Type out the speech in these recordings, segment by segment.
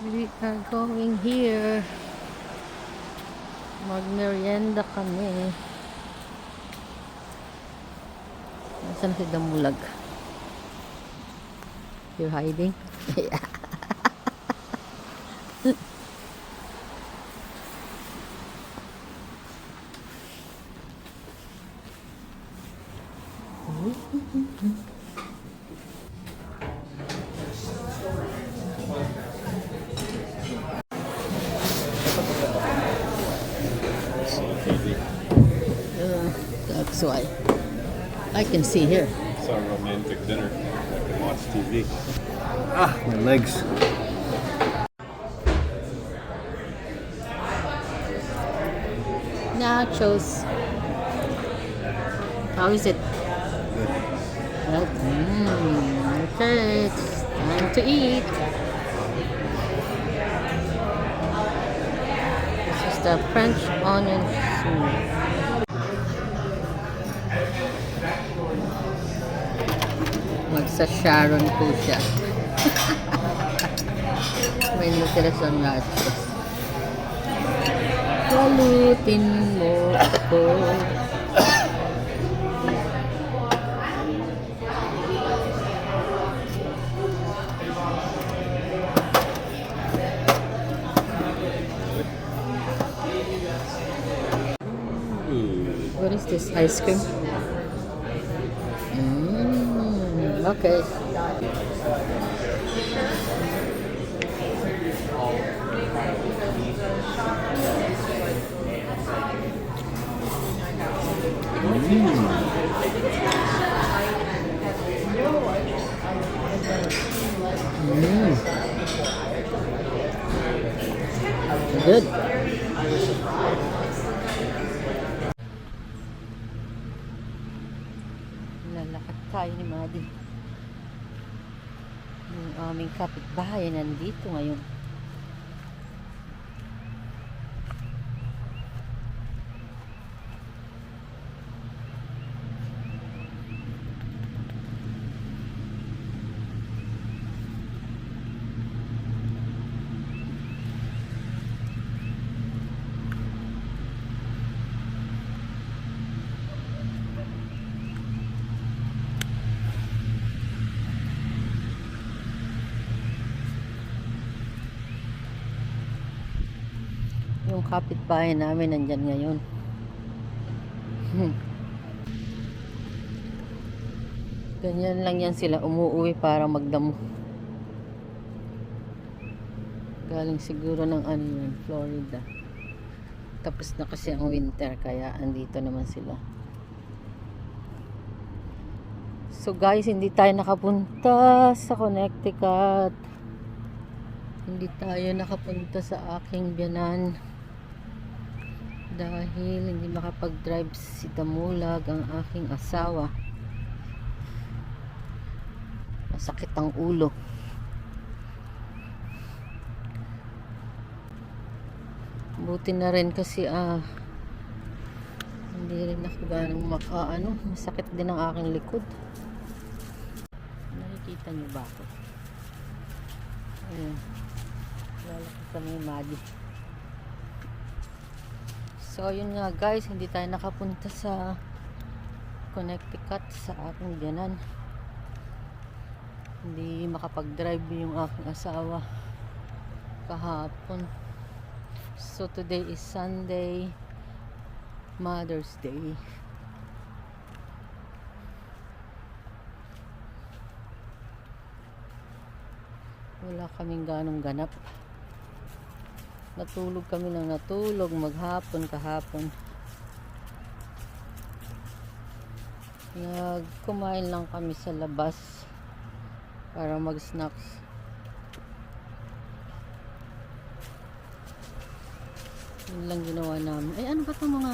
We are going here. Magmerienda kami. Nasaan si Damulag? You're hiding? Yeah. That's why I can see here. It's our romantic dinner. I can watch TV. Ah, my legs. Nachos. How is it? Well, okay, it's time to eat. This is the French onion soup. Magsa Sharon po siya. May nutrition sa nachos. Walutin mo ako. What is this? Ice cream? Okay. Good. Lalakad tayo ni Maddie. Yung aming kapitbahay nandito ngayon. Yung kapitbahay namin nandyan ngayon. Ganyan lang yan sila, umuwi para magdamo. Galing siguro ng Florida. Tapos na kasi ang winter kaya andito naman sila. So guys, hindi tayo nakapunta sa Connecticut. Hindi tayo nakapunta sa aking biyanan. Dahil hindi makapag-drive si Damulag, ang aking asawa. Masakit ang ulo. Buti na rin kasi hindi rin ako ganong masakit din ang aking likod. Nakikita niyo ba ako? Ayun. Lalaki kami Maddie. So yun nga guys, hindi tayo nakapunta sa Connecticut sa aking biyanan. Hindi makapag-drive yung aking asawa kahapon. So today is Sunday, Mother's Day. Wala kaming ganong ganap. Natulog kami ng natulog maghapon kahapon. Kumain lang kami sa labas para mag-snacks. Yun lang ginawa namin. Ay, ano ba itong mga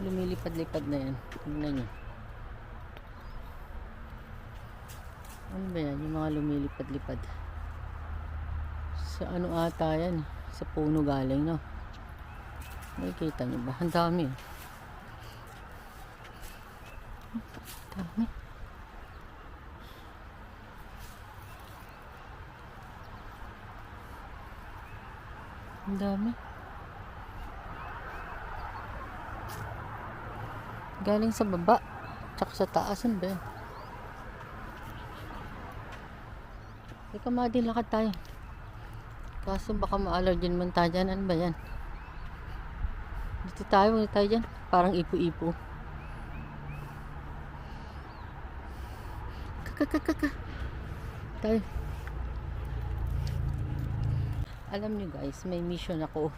lumilipad-lipad na yan? Tingnan nyo. Ano ba yan? Yung mga lumilipad-lipad. Sa ano ata yan? Sa puno galing, no? Nakikita nyo ba? Ang dami. Dami. Ang dami. Galing sa baba. Tsaka sa taas. Ano ba yan? Teka, Madi, lakad tayo. Kaso baka ma-allergy naman tayo dyan. Ano ba yan? Dito tayo dyan. Parang ipo-ipo. Kaka. Tayo. Alam nyo guys, may mission ako.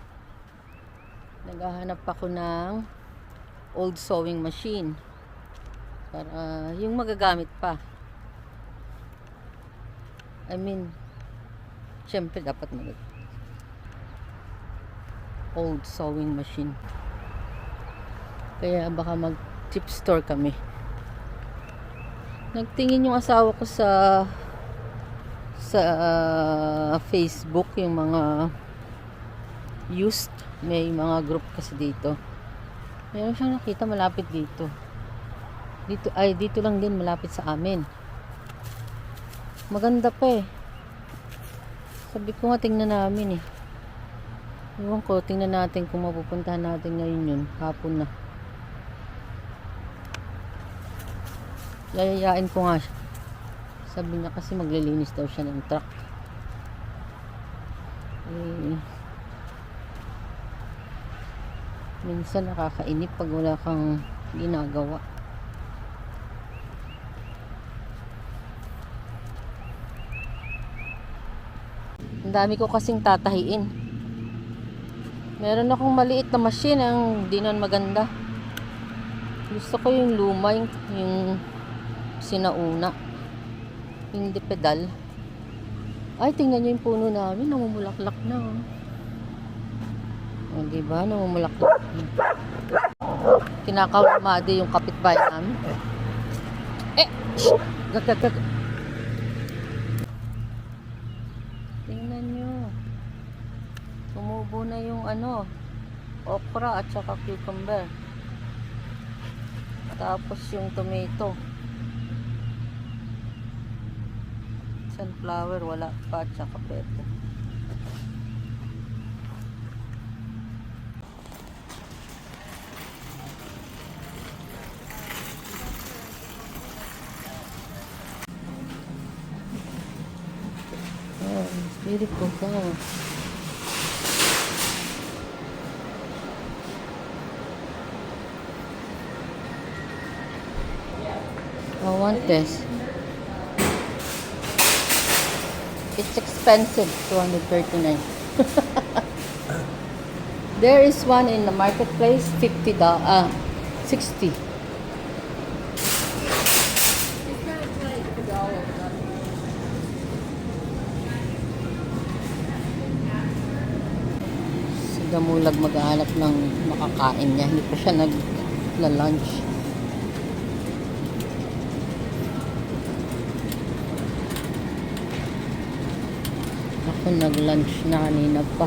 Naghahanap ako ng old sewing machine. Para yung magagamit pa. I mean, syempre dapat old sewing machine. Kaya baka mag thrift store kami. Nagtingin yung asawa ko sa Facebook, yung mga used, may mga group kasi dito. Meron siyang nakita malapit dito. Dito lang din malapit sa amin. Maganda pa eh. Sabi ko nga tingnan namin eh. Ewan ko, tingnan natin kung mapupuntahan natin ngayon yun. Hapon na. Yayayain ko nga siya. Sabi niya kasi maglilinis daw siya ng truck. Minsan nakakainip pag wala kang ginagawa. Ang dami ko kasing tatahiin. Meron akong maliit na machine ang di naman maganda. Gusto ko yung luma, yung sinauna. Hindi pedal. Ay, tingnan nyo yung puno namin. Namumulaklak na. O, diba? Namumulaklak na. Kinakawamadi yung kapitbahay namin. Shh! Gag. Tingnan nyo. Tumubo na yung okra at saka cucumber. Tapos yung tomato. Sunflower wala pa at saka pepper. Oh, it's beautiful flower. I want this. It's expensive, 239. There is one in the marketplace, $60. 60. Si Damulag mag-aanap ng makakain niya. Hindi pa siya nagla-lunch. Ako nag-lunch na kanina pa.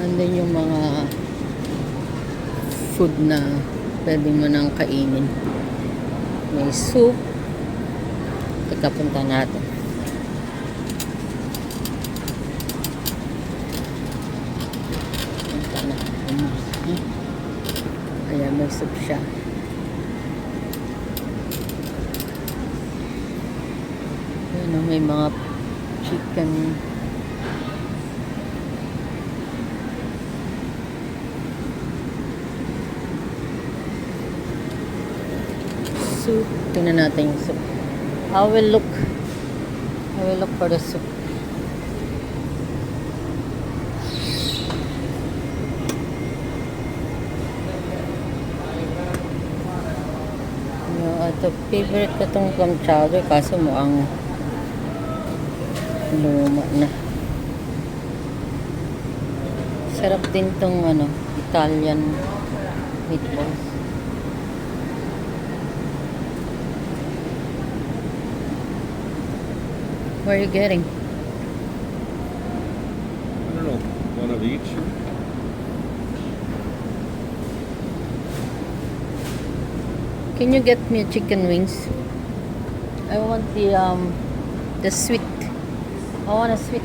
Nandun yung mga food na pwede mo nang kainin. May soup. Teka, punta natin. Punta natin. Ayan, may soup siya. May mga chicken soup. Tingnan natin yung soup. I will look for the soup. Ito favorite ko tong clam chowder kaso mukhang luma na. Sarap din tong Italian meatballs. What are you getting? I don't know. One of each. Can you get me chicken wings? I want the sweet. I want a sweet.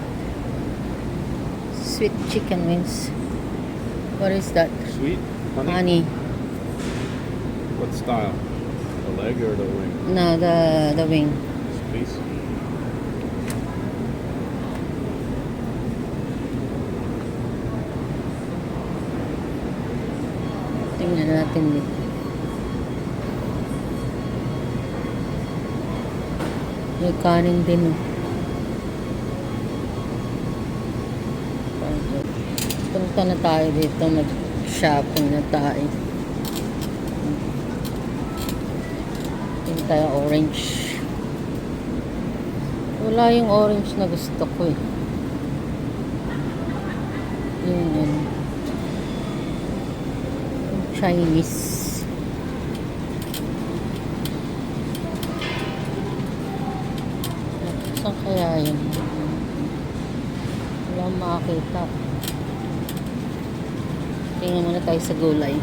Sweet chicken wings. What is that? Sweet? Honey? Honey. What style? The leg or the wing? No, the wing. This piece? Tingnan natin dito. May kanin din. Oh. Punta na tayo dito. Mag-shopping na tayo. Tingnan tayo orange. Wala yung orange na gusto ko eh. Yun. Chinese. Saan kaya yun? Wala makakita. Tingnan muna tayo sa gulay.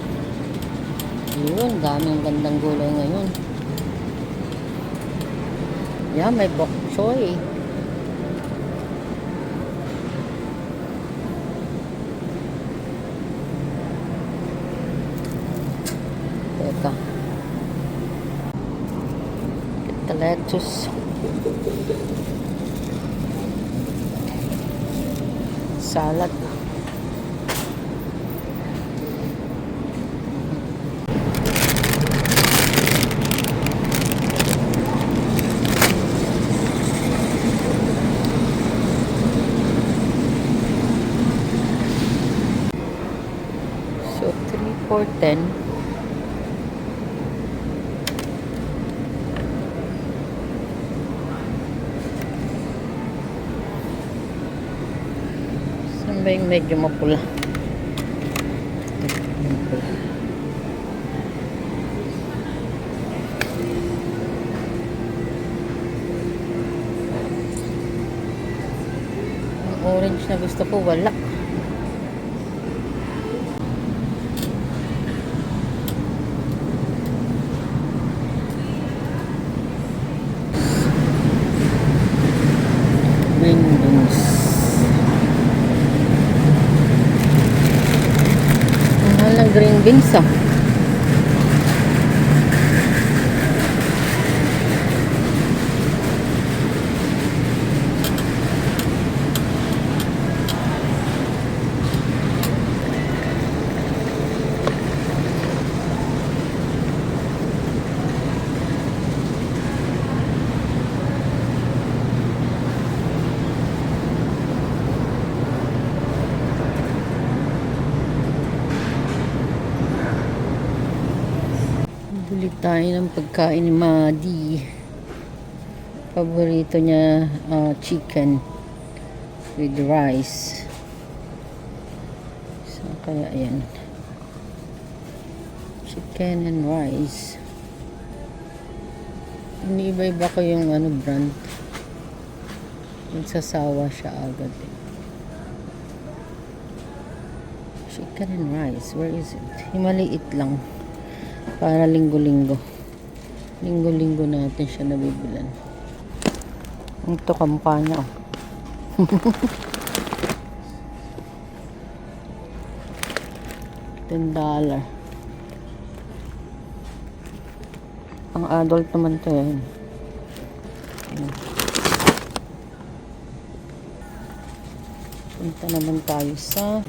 Yun, daming gandang gulay ngayon. Yeah, may bok choy. Teka. Get the lettuce. Salad. So 3 for 10. Saan ba yung medyo mapula? Ang orange na gusto ko, wala. Windows. Ang mahal ng green beans ah. Bili tayo ng pagkain ni Madi. Paborito niya chicken with rice. So, kaya yan. Chicken and rice. Iniiba-iba ko yung brand. Nagsasawa siya agad. Chicken and rice. Where is it? Maliit lang. Para linggo-linggo. Linggo-linggo natin siya nabibilan. Ito kampanya. $10. Ang adult naman to yan. Punta naman tayo sa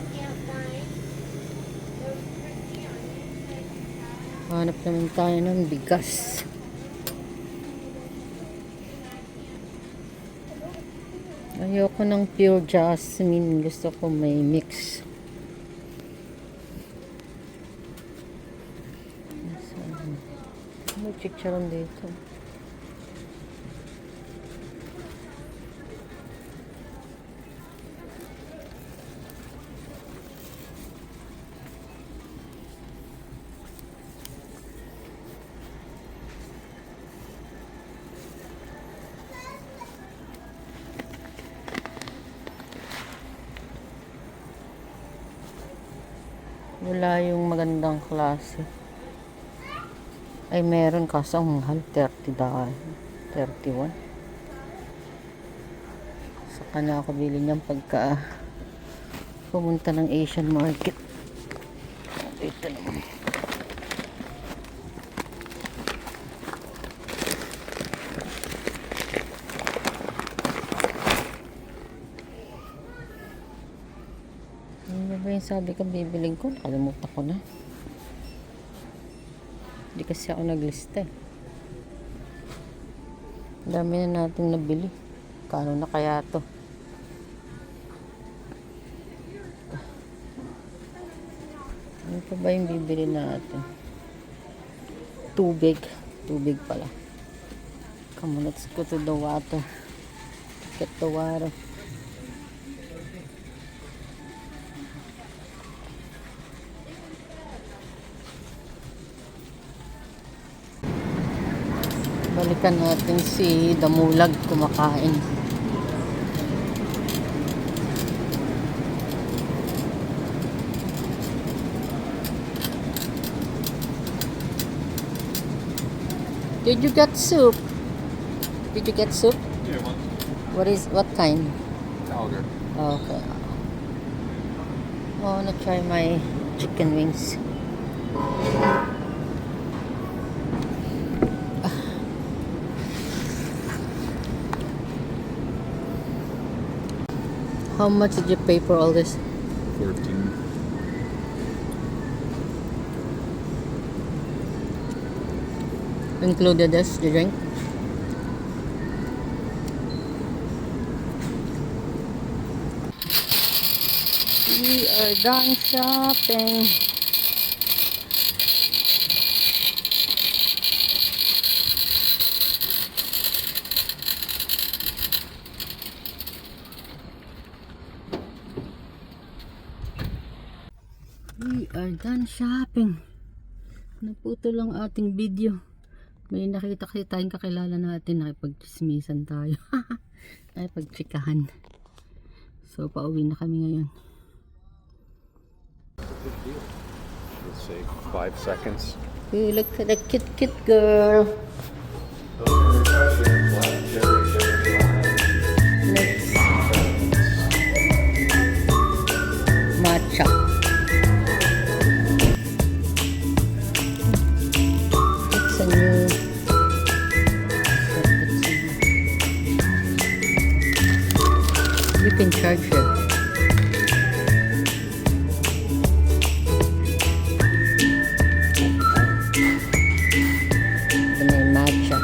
hanap naman tayo ng bigas. Ayoko ng pure jasmine. Gusto ko may mix. May chicharon dito. Wala yung magandang klase. Ay, meron kaso ang mahal. $30. 31. Sa kanya ako bili niyang pagka Pumunta ng Asian market. Ito naman. Ano ba yung sabi ko bibiling ko? Nakalimutan ko na. Hindi kasi ako naglista eh. Ang dami na natin nabili. Kano na kaya to? Ano pa ba yung bibili natin? Tubig. Tubig pala. Come on, let's go to the water. Get the water. Balikan natin si Damulag kumakain. Did you get soup? Did you get soup? Yeah, What kind? Alger. Okay. I wanna try my chicken wings. How much did you pay for all this? 14. Included this, the drink? We are done shopping. We are done shopping. Naputo lang ating video. May nakita kasi tayong kakilala natin. Nakipag-chismisan tayo. Nakipag-chikahan. So, pauwi na kami ngayon. Let's say 5 seconds. Ooh, look at the cute girl. Next. Matcha. It's a new... You can charge it. Ito na yung matcha.